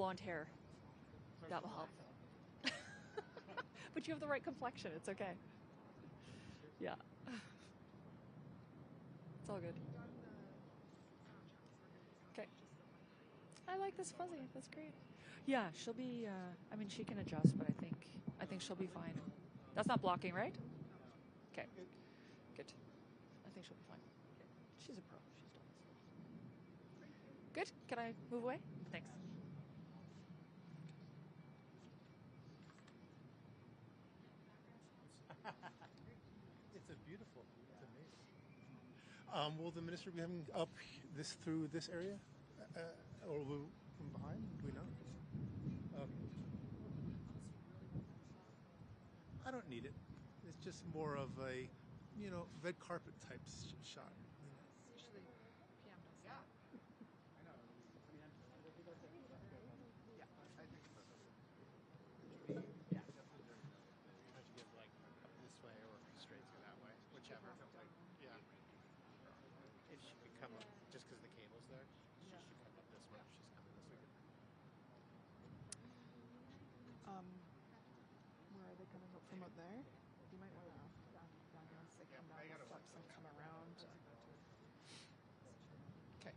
blonde hair. That will help. But you have the right complexion. It's okay. Yeah. It's all good. Okay. I like this fuzzy. That's great. Yeah, she'll be. I mean, she can adjust, but I think she'll be fine. That's not blocking, right? Okay. Good. I think she'll be fine. She's a pro. She's done this. Good. Can I move away? Thanks. It's a beautiful. It's amazing. Will the minister be having up this through this area, or will from behind? Do we know? I don't need it. It's just more of a, red carpet type shot. Usually PM does that. This way or straight through that way, whichever. If she could come up, just because the cable's there, she should come up this way. She's coming this way. Where are they coming up from up there? You might want to down once they come down the steps and come around. Okay.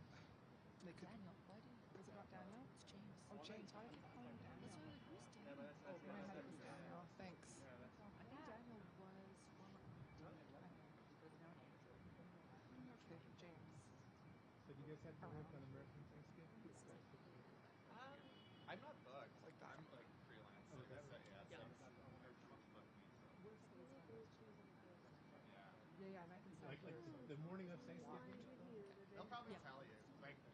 They could. Daniel, why do Was it not Daniel? It's James. Oh, James. Why did I keep calling him Daniel? That's really who's Daniel? Oh, in my head it was Daniel. Thanks. I think Daniel was Okay, James. So do you guys have to work on American Thanksgiving? I'm not booked. I'm freelance. Yeah, and I can sound Like the morning of Thanksgiving? They'll probably tell you.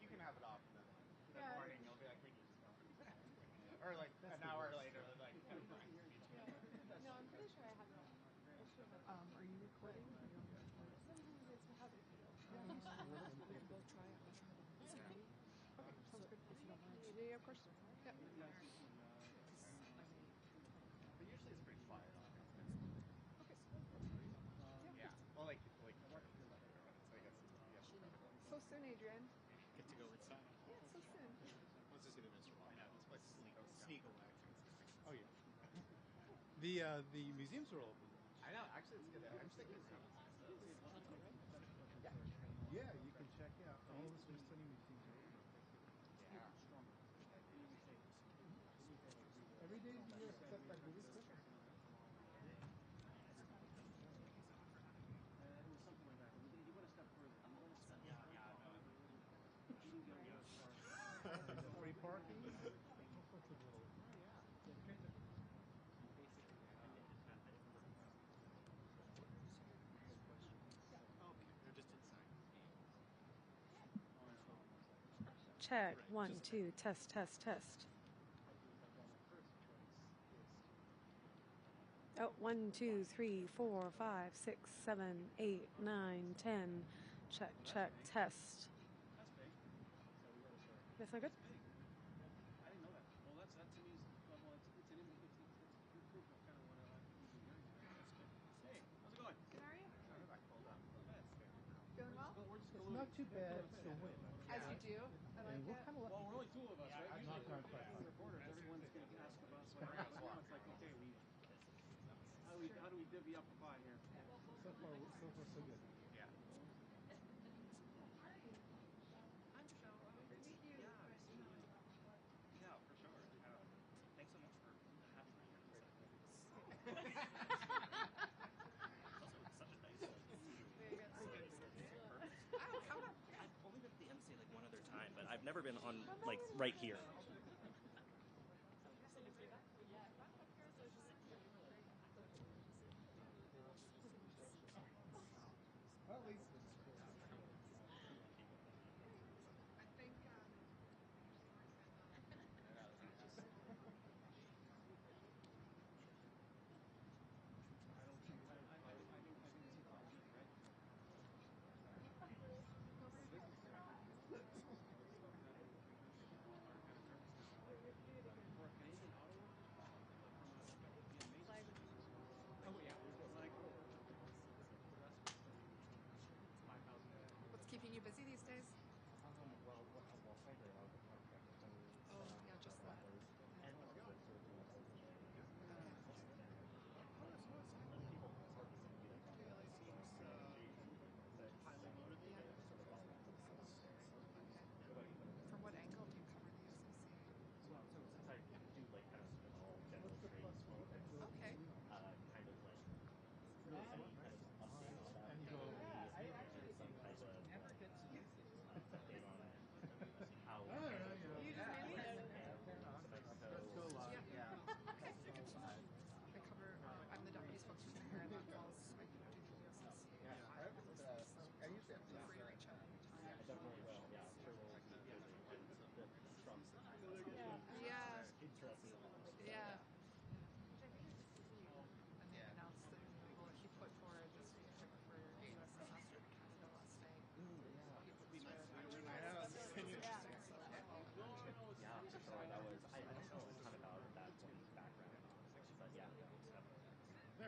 You can have it off in the morning. You'll be like, we need to go. Or an hour later, No, I'm pretty sure I have it on. Are you recording? Sometimes it's a habit. We can both try it. I'll try it. Is it ready? Okay, sounds good. If you don't mind. Yeah, of course. Yep. But usually it's pretty quiet on it. Okay. Yeah. Well, I guess So soon, Adrian. get to go inside. Yeah, so soon. Let's just see the Mr. Wall. Yeah, let's sneak away. Oh yeah. The museums are open. I know. Actually, it's good. I'm just thinking. Yeah, you can check out all the Smithsonian museums. Yeah. Every day is the year except like movie Christmas. Free parking. They're just inside. Check. 1, 2, test, test, test. Oh, 1, 2, 3, 4, 5, 6, 7, 8, 9, 10. Check, check, test. That's not good? I didn't know that. Well, that's to me is it's proof of kind of what I usually hear. Hey, how's it going? Good, how are you? Feeling well? We're just It's not too bad to win. As you do. I like it. Well, we're only two of us, right? I'm not Usually, quite when we're reporters, everyone's going to ask about what happens. It's like, okay, how do we divvy up the pie here? So far, so good. Yeah. Yeah, for sure. Thanks so much for having me here. Also, it's such a nice. I've only been to the MC one other time, but I've never been on right here.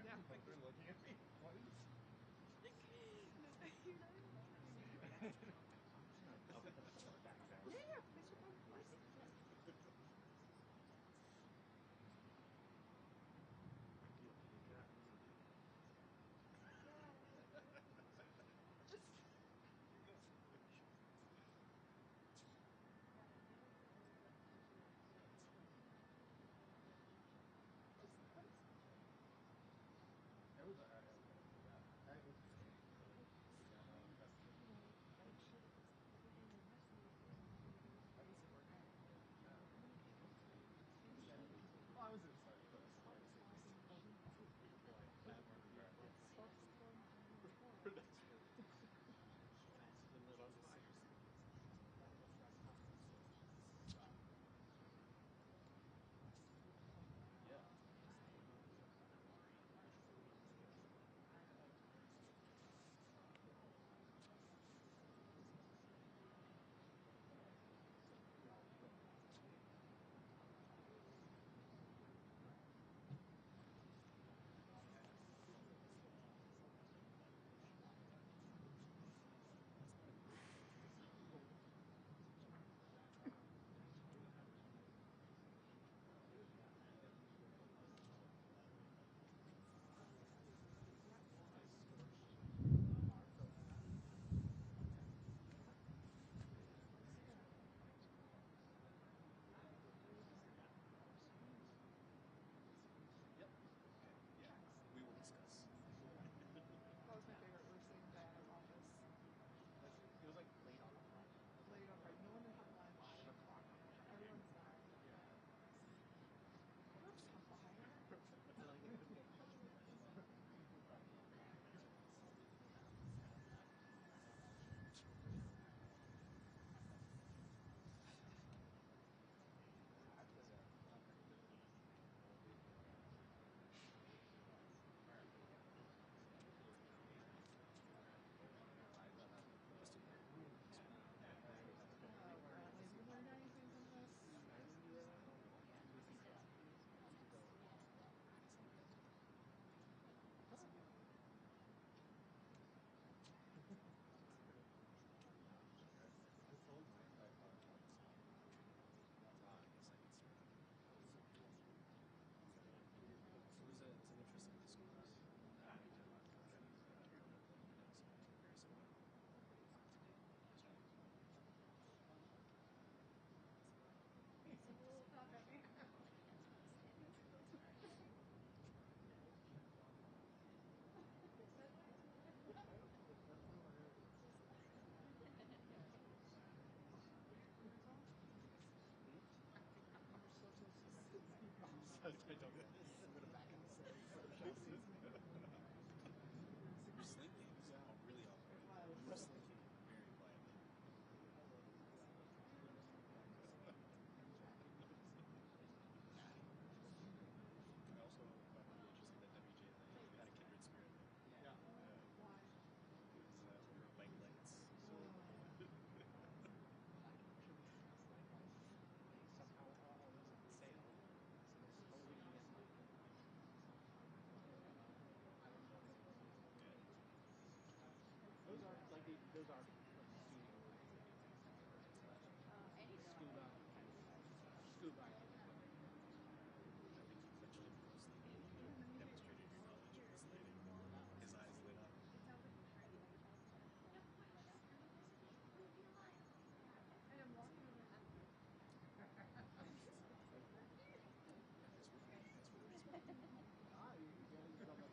Yeah. Like they're looking at me. What is? It was yeah. It was great. Well, I was in Cyprus. That was my favorite. We were sitting down at office. It was like late on the flight. Late on right. No one had lunch. Everyone's done. A fire? Oh, Brantley, have you learned anything from this? I don't know. I'm gonna back in the city. We're slinking. Yeah. Really awkward. We're slinking very quietly. I also found it interesting that WJ and I had a kindred spirit. Yeah. Why? It was Order of Bike Lights. Somehow all those on sale. So how are we gonna get mine? I don't know. Those are like those are like studio scuba equipment. I think you eventually demonstrated your knowledge of this lighting. His eyes lit up. I am walking away. Ah, you gotta use all that.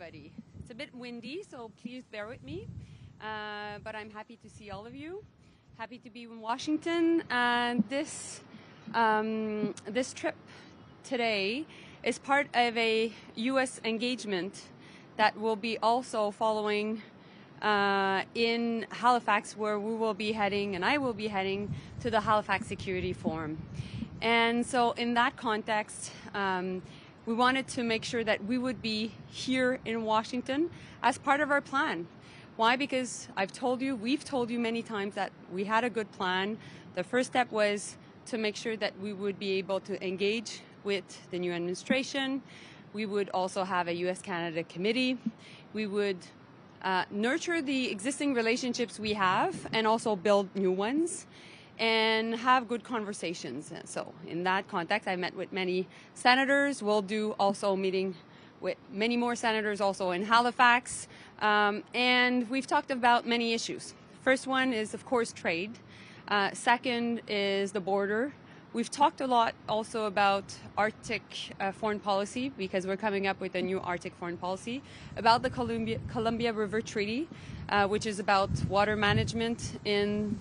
everybody. It's a bit windy, so please bear with me. But I'm happy to see all of you. Happy to be in Washington. And this trip today is part of a U.S. engagement that will be also following in Halifax, where we will be heading, and I will be heading, to the Halifax Security Forum. And so in that context, we wanted to make sure that we would be here in Washington as part of our plan. Why? Because we've told you many times that we had a good plan. The first step was to make sure that we would be able to engage with the new administration. We would also have a U.S.-Canada committee. We would nurture the existing relationships we have and also build new ones and have good conversations. So in that context, I met with many senators. We'll do also a meeting with many more senators also in Halifax. And we've talked about many issues. First one is, of course, trade. Second is the border. We've talked a lot also about Arctic foreign policy, because we're coming up with a new Arctic foreign policy, about the Columbia River Treaty, which is about water management in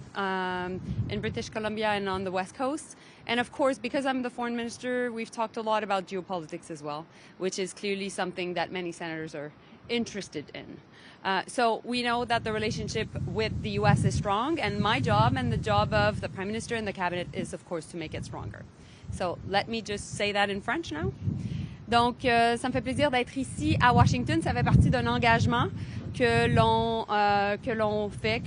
British Columbia and on the West Coast. And of course, because I'm the foreign minister, we've talked a lot about geopolitics as well, which is clearly something that many senators are interested in. So we know that the relationship with the U.S. is strong, and my job and the job of the Prime Minister and the Cabinet is, of course, to make it stronger. So let me just say that in French now. Donc, ça me fait plaisir d'être ici à Washington. Ça fait partie d'un engagement que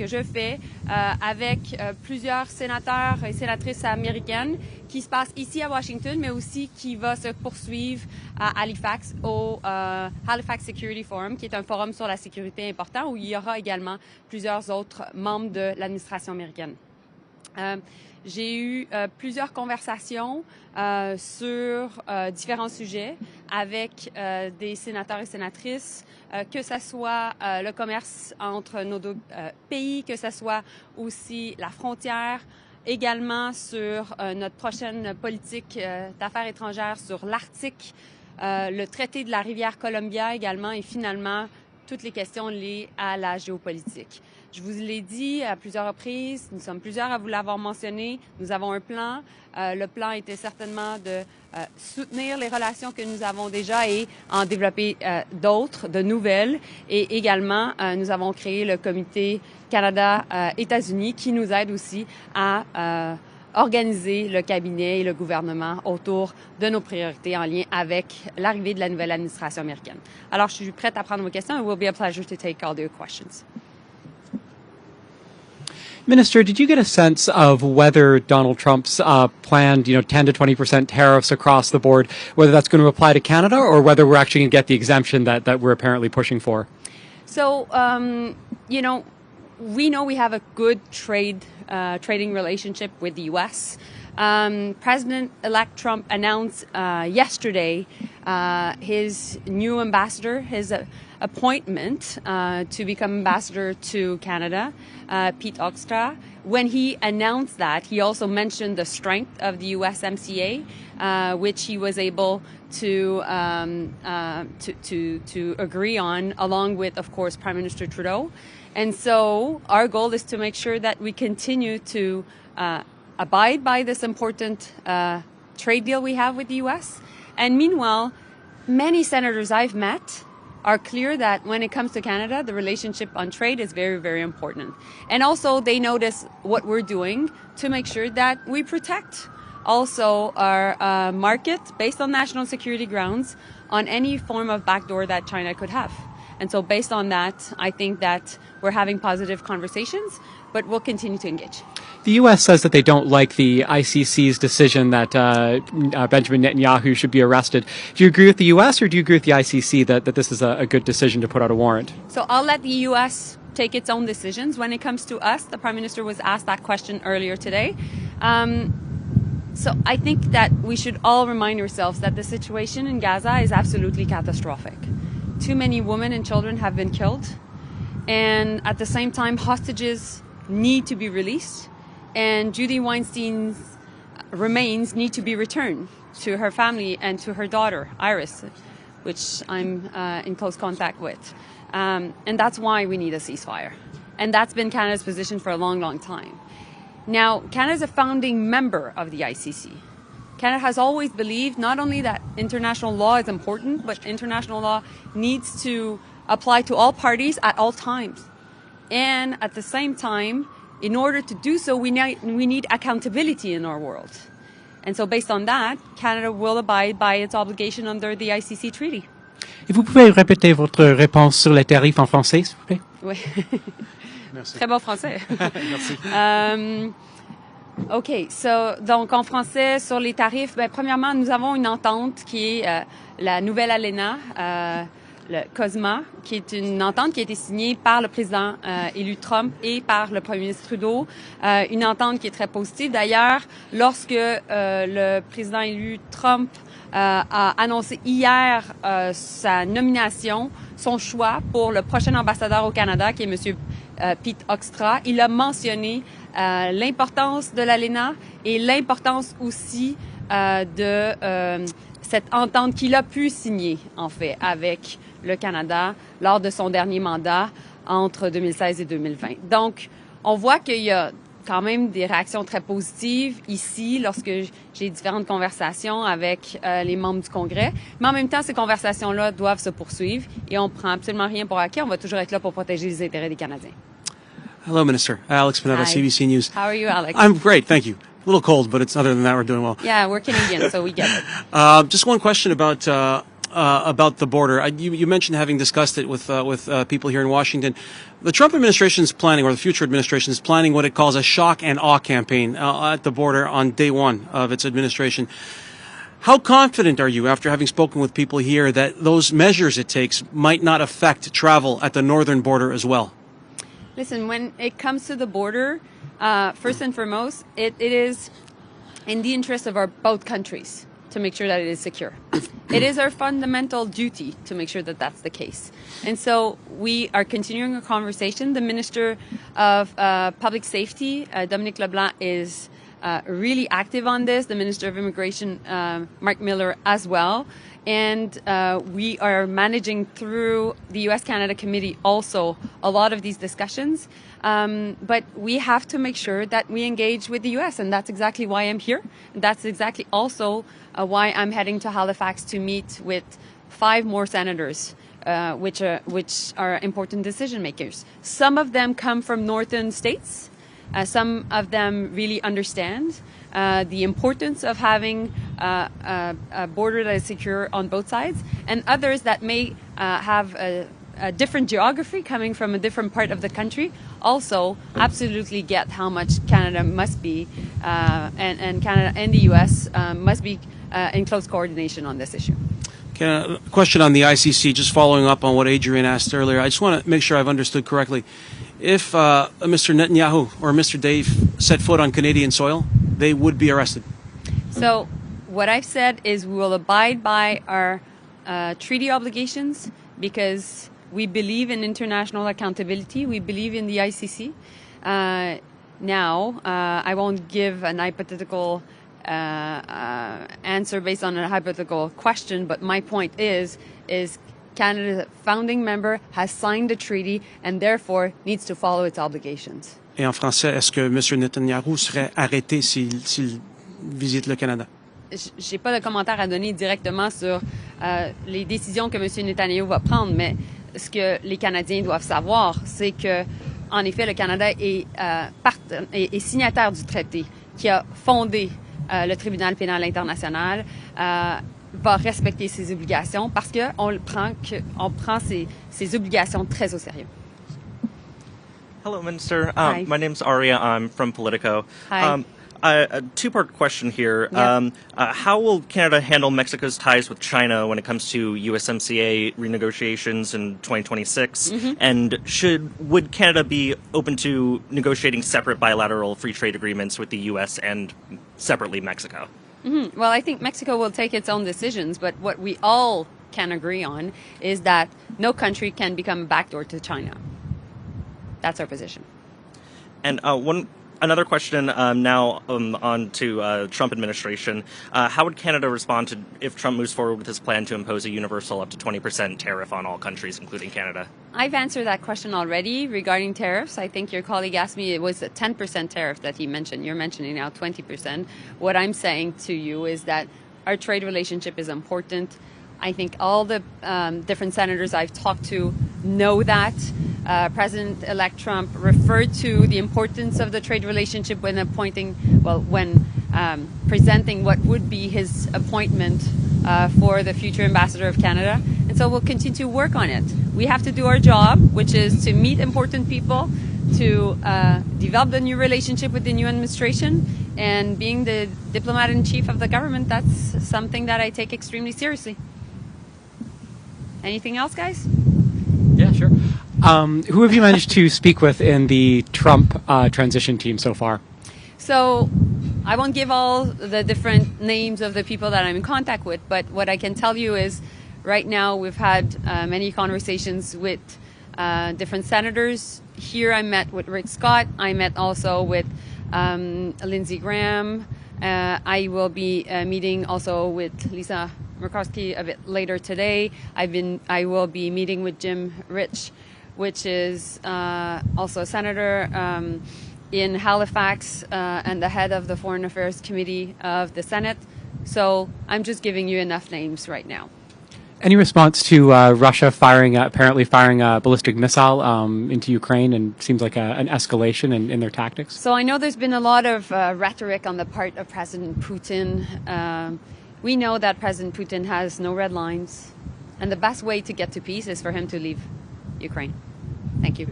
je fais avec plusieurs sénateurs et sénatrices américaines, qui se passe ici à Washington, mais aussi qui va se poursuivre à Halifax, au Halifax Security Forum, qui est un forum sur la sécurité important, où il y aura également plusieurs autres membres de l'administration américaine. J'ai eu plusieurs conversations sur différents sujets avec des sénateurs et sénatrices, que ce soit le commerce entre nos deux pays, que ce soit aussi la frontière, également sur notre prochaine politique d'affaires étrangères sur l'Arctique, le traité de la rivière Columbia également, et finalement toutes les questions liées à la géopolitique. Je vous l'ai dit à plusieurs reprises, nous sommes plusieurs à vous l'avoir mentionné, nous avons un plan. Le plan était certainement de soutenir les relations que nous avons déjà et en développer d'autres, de nouvelles. Et également, nous avons créé le comité Canada-États-Unis qui nous aide aussi à organiser le cabinet et le gouvernement autour de nos priorités en lien avec l'arrivée de la nouvelle administration américaine. Alors, je suis prête à prendre vos questions. It will be a pleasure to take all your questions. Minister, did you get a sense of whether Donald Trump's planned, 10 to 20% tariffs across the board, whether that's going to apply to Canada or whether we're actually going to get the exemption that we're apparently pushing for? So, we know we have a good trading relationship with the U.S. President-elect Trump announced yesterday his new ambassador, his appointment to become ambassador to Canada, Pete Oxtra. When he announced that, he also mentioned the strength of the USMCA, which he was able to agree on, along with, of course, Prime Minister Trudeau. And so our goal is to make sure that we continue to abide by this important trade deal we have with the U.S. And meanwhile, many senators I've met are clear that when it comes to Canada, the relationship on trade is very, very important. And also they notice what we're doing to make sure that we protect also our market based on national security grounds on any form of backdoor that China could have. And so based on that, I think that we're having positive conversations, but we'll continue to engage. The U.S. says that they don't like the ICC's decision that Benjamin Netanyahu should be arrested. Do you agree with the U.S. or do you agree with the ICC that this is a good decision to put out a warrant? So I'll let the U.S. take its own decisions. When it comes to us, the Prime Minister was asked that question earlier today. So I think that we should all remind ourselves that the situation in Gaza is absolutely catastrophic. Too many women and children have been killed. And at the same time, hostages need to be released. And Judy Weinstein's remains need to be returned to her family and to her daughter, Iris. which I'm in close contact with. And that's why we need a ceasefire. And that's been Canada's position for a long, long time. Now, Canada is a founding member of the ICC. Canada has always believed not only that international law is important, but international law needs to apply to all parties at all times. And at the same time, in order to do so, we need accountability in our world. And so based on that, Canada will abide by its obligation under the ICC treaty. Et vous pouvez répéter votre réponse sur les tarifs en français, s'il vous plaît? Oui. Merci. Très bon français. Merci. OK. Donc, en français, sur les tarifs, premièrement, nous avons une entente qui est la nouvelle ALENA, le COSMA, qui est une entente qui a été signée par le président élu Trump et par le premier ministre Trudeau. Une entente qui est très positive. D'ailleurs, lorsque le président élu Trump a annoncé hier sa nomination, son choix pour le prochain ambassadeur au Canada, qui est M. Pete Hoekstra, il a mentionné l'importance de l'ALENA et l'importance aussi de cette entente qu'il a pu signer, en fait, avec le Canada lors de son dernier mandat entre 2016 et 2020. Donc, on voit qu'il y a quand même des réactions très positives ici lorsque j'ai différentes conversations avec les membres du Congrès. Mais en même temps, ces conversations-là doivent se poursuivre et on prend absolument rien pour acquis. On va toujours être là pour protéger les intérêts des Canadiens. Hello, Minister. Alex Panetta, Hi. CBC News. How are you, Alex? I'm great, thank you. A little cold, but it's other than that, we're doing well. Yeah, we're Canadian, so we get it. Just one question about the border. You mentioned having discussed it with people here in Washington. The Trump administration is planning, or the future administration is planning, what it calls a shock and awe campaign at the border on day one of its administration. How confident are you, after having spoken with people here, that those measures it takes might not affect travel at the northern border as well? Listen, when it comes to the border, first and foremost, it is in the interest of both countries to make sure that it is secure. It is our fundamental duty to make sure that that's the case. And so we are continuing a conversation. The Minister of Public Safety, Dominic LeBlanc, is really active on this. The Minister of Immigration, Mark Miller, as well. And we are managing through the U.S.-Canada Committee also a lot of these discussions. But we have to make sure that we engage with the U.S., and that's exactly why I'm here. That's exactly also why I'm heading to Halifax to meet with 5 more senators, which are important decision makers. Some of them come from northern states. Some of them really understand the importance of having a border that is secure on both sides, and others that may have a different geography coming from a different part of the country also absolutely get how much Canada must be, and Canada and the U.S. must be in close coordination on this issue. Okay, a question on the ICC, just following up on what Adrian asked earlier. I just want to make sure I've understood correctly. If Mr. Netanyahu or Mr. Dave set foot on Canadian soil, they would be arrested. So what I've said is we will abide by our treaty obligations because we believe in international accountability. We believe in the ICC. Now, I won't give an hypothetical answer based on a hypothetical question, but my point is Canada's founding member has signed the treaty and therefore needs to follow its obligations. Et en français, est-ce que M. Netanyahu serait arrêté s'il visite le Canada? J'ai pas de commentaire à donner directement sur les décisions que M. Netanyahu va prendre, mais ce que les Canadiens doivent savoir, c'est que, en effet, le Canada est signataire du traité qui a fondé le tribunal pénal international, va respecter ses obligations parce qu'on prend ses obligations très au sérieux. Hello, Minister. Hi. My name's Aria. I'm from Politico. Hi. A two-part question here. Yeah. How will Canada handle Mexico's ties with China when it comes to USMCA renegotiations in 2026? Mm-hmm. And would Canada be open to negotiating separate bilateral free trade agreements with the U.S. and separately Mexico? Mm-hmm. Well, I think Mexico will take its own decisions, but what we all can agree on is that no country can become a backdoor to China. That's our position. And one Another question now on to Trump administration. How would Canada respond to if Trump moves forward with his plan to impose a universal up to 20% tariff on all countries, including Canada? I've answered that question already regarding tariffs. I think your colleague asked me, it was a 10% tariff that he mentioned. You're mentioning now 20%. What I'm saying to you is that our trade relationship is important. I think all the different senators I've talked to know that. President-elect Trump referred to the importance of the trade relationship when presenting what would be his appointment for the future ambassador of Canada. And so we'll continue to work on it. We have to do our job, which is to meet important people, to develop the new relationship with the new administration, and being the diplomat-in-chief of the government, that's something that I take extremely seriously. Anything else, guys? Yeah, sure. Who have you managed to speak with in the Trump transition team so far? So I won't give all the different names of the people that I'm in contact with, but what I can tell you is right now we've had many conversations with different senators. Here I met with Rick Scott. I met also with Lindsey Graham. I will be meeting also with Lisa Murkowski a bit later today. I will be meeting with Jim Rich, which is also a senator in Halifax and the head of the Foreign Affairs Committee of the Senate. So I'm just giving you enough names right now. Any response to Russia apparently firing a ballistic missile into Ukraine, and seems like an escalation in their tactics? So I know there's been a lot of rhetoric on the part of President Putin. We know that President Putin has no red lines, and the best way to get to peace is for him to leave Ukraine. Thank you.